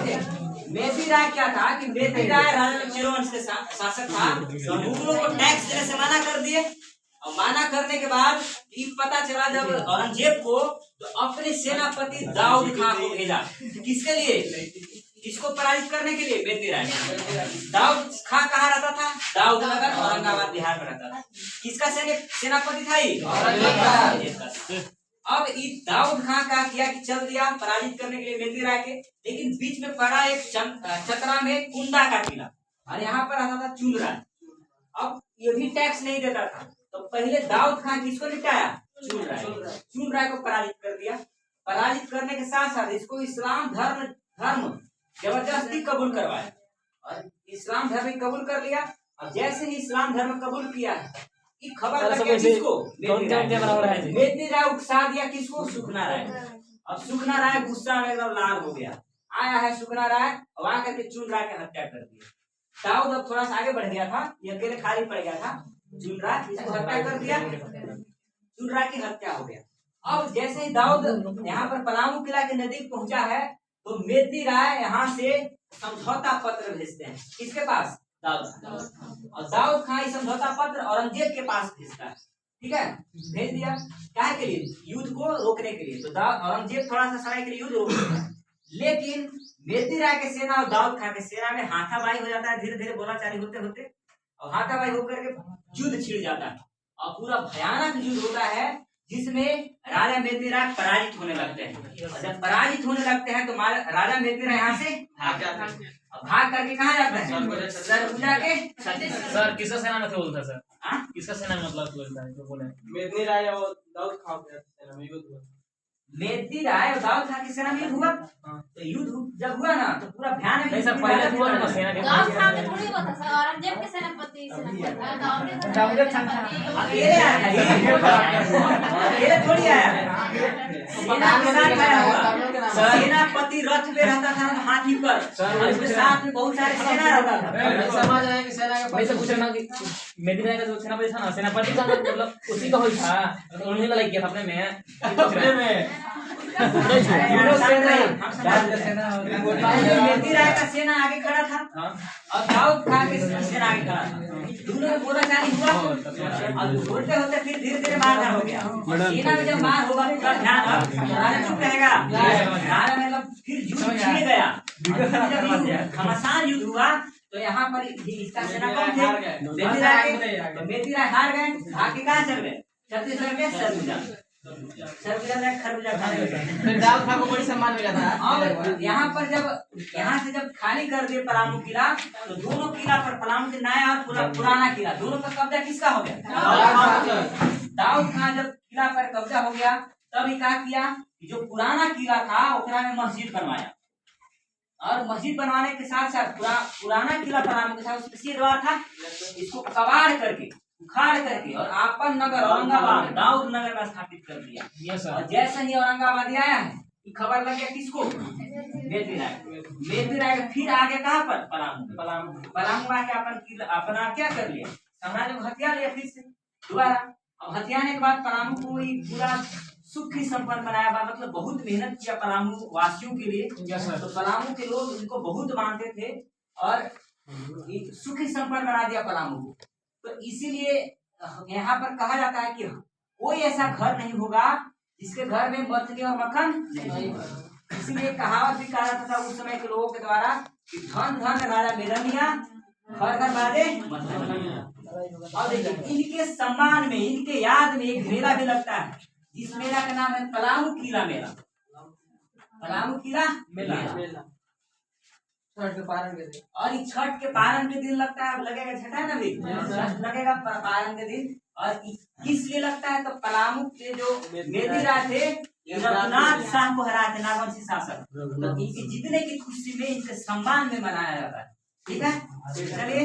थे। मेदी राय क्या था कि मेदी राय राजा चिरवंश के शासक था, तो मुगलों को टैक्स देने से मना कर दिए। और मना करने के बाद ये पता चला जब औरंगजेब को, तो अपने सेनापति दाऊद खां को भेजा। किसके लिए? इसको पराजित करने के लिए। मेदी राय दाऊद खां कहाँ रहता था? दाऊद नगर, औरंगाबाद, बिहार में रहता था। किसका सेनापति था ये? औरंगजेब का। अब इस दाऊद खां का किया कि चल दिया पराजित करने के लिए मेदी राय के, लेकिन बीच में पड़ा एक चतरा में कुंदा का किला, और यहाँ पर आता था चुन राय। अब ये भी टैक्स नहीं देता था, तो पहले दाऊद खां किसको निपटाया? चुन राय को पराजित कर दिया। पराजित करने के साथ साथ इसको इस्लाम धर्म जबरदस्ती कबूल करवाया, और इस्लाम धर्म कबूल कर लिया। और जैसे ही इस्लाम धर्म कबूल किया, की खबर लग गया किसको? मेदी राय उकसा दिया किसको? सुखना राय। अब सुखना राय गुस्सा में एकदम लाल हो गया। आया है सुखना राय, और आकर के चुन राय की हत्या कर दी। दाऊद अब थोड़ा सा आगे बढ़ गया था, ये अकेले खाली पड़ गया था। चुन राय इसको हत्या कर दिया, चुन राय की हत्या हो गया। अब जैसे ही दाऊद यहाँ पर पलामू किला के नजदीक पहुंचा है, तो मेदी राय यहाँ से समझौता पत्र भेजते हैं। किसके पास? दाऊद। और दाऊद खां समझौता पत्र औरंगजेब के पास भेजता है। ठीक है, भेज दिया क्या के लिए? युद्ध को रोकने के लिए। तो औरंगजेब थोड़ा सा समय के लिए युद्ध रोक देता है, लेकिन मेदी राय के सेना और दाऊद खां के सेना में हाथापाई हो जाता है। धीरे धीरे बोलाचाली होते होते और हाथापाई होकर के युद्ध छिड़ जाता है, और पूरा भयानक युद्ध होता है, जिसमें राजा मेदी राय पराजित होने लगते हैं। और जब पराजित होने लगते हैं, तो राजा मेदी राय यहाँ से भाग करके कहाँ जाता है? सरगुजा के। सर किसका सेना में थे बोलता सर? किसका सेना मतलब बोलता है जो बोले? मेदी राय और दाऊद खां के सेना में युद्ध हुआ। मेदी राय और दाऊद खां की सेना में युद्ध हुआ। तो युद्ध जब हुआ ना, तो पूरा भयानक नहीं सर, पहले हुआ ना सेना के। दाऊद खां के थोड़ी हुआ था सर, औरंगजेब के सेनापति अकेले थोड़ी आया, सेना के साथ आया होगा। सेनापति रथ पे रहता था हाथी पर, और उसके साथ में बहुत सारे सेना रहता था। समझ रहे हैं कि सेना का वैसे पूछ रहा कि मेदी राय का जो सेनापति था ना, सेनापति का मतलब उसी का ही था, उन्हीं का लग गया अपने में। मेदी राय का सेना आगे खड़ा था, और दाऊद खां की सेना आगे खड़ा था। दोनों में बोलाचाली हुआ, और बोलते होते फिर धीरे धीरे मारधाड़ हो गया। सेना में जब मार होगा तो ध्यान राजा चुप रहेगा। राजा मतलब फिर युद्ध छिड़ गया। जब घमासान युद्ध हुआ, तो यहाँ पर इसका सेना कम थे, मेदी राय हार गए। आगे कहाँ चल गए? छत्तीसगढ़ के सरगुजा में खरबूजा खाने लगे। दाऊद खां को बड़ी सम्मान मिला था। और यहाँ पर यहाँ से जब खाली कर दिए पलामू किला, तो दोनों किला पर, पलामू के नया और पुराना किला, दोनों पर कब्जा किसका हो गया? दाऊद खां जब किला पर कब्जा हो गया, तब ये क्या किया कि जो पुराना किला था उसमें में मस्जिद बनवाया, और मस्जिद बनवाने के साथ साथ पुराना किला पलामू के साथ उसके द्वार था, इसको कबाड़ करके, उखाड़ करके, और आपन नगर औरंगाबाद, दाऊद नगर में स्थापित कर दिया। और जैसे ही औरंगाबाद आया है, खबर लग गया किसको? मेदी राय फिर आगे कहाँ पर? पलामू आके अपना क्या कर लिया? साम्राज्य को हथिया लिया फिर से दोबारा। अब हथियाने के बाद पलामू को पूरा सुखी संपन्न बनाया, मतलब बहुत मेहनत किया पलामू वासियों के लिए। तो पलामू के लोग इनको बहुत मानते थे, और सुखी संपन्न बना दिया पलामू को। तो इसीलिए यहाँ पर कहा जाता है कि कोई ऐसा घर नहीं होगा जिसके घर में मछली और मक्खन नहीं होगा। इसीलिए कहावत भी कहा जाता था उस समय के लोगों के द्वारा कि धन धन राजा मेरनिया, घर घर बाजे मछली। और देखिए इनके सम्मान में, इनके याद में एक मेला भी लगता है, जिस मेला का नाम है पलामू किला मेला। पलामू किला मेला छठ के पारण के दिन, और ये छठ के पारण के दिन लगता है। लगेगा छठा ना भी लगेगा पारण के दिन। और किस लिए लगता है? तो पलामू के जो मेदी राय थे, रघुनाथ शाह को हराए थे, नागवंशी शासक। तो इनकी जीतने की खुशी में, इनके सम्मान में मनाया जाता है। ठीक है, चलिए।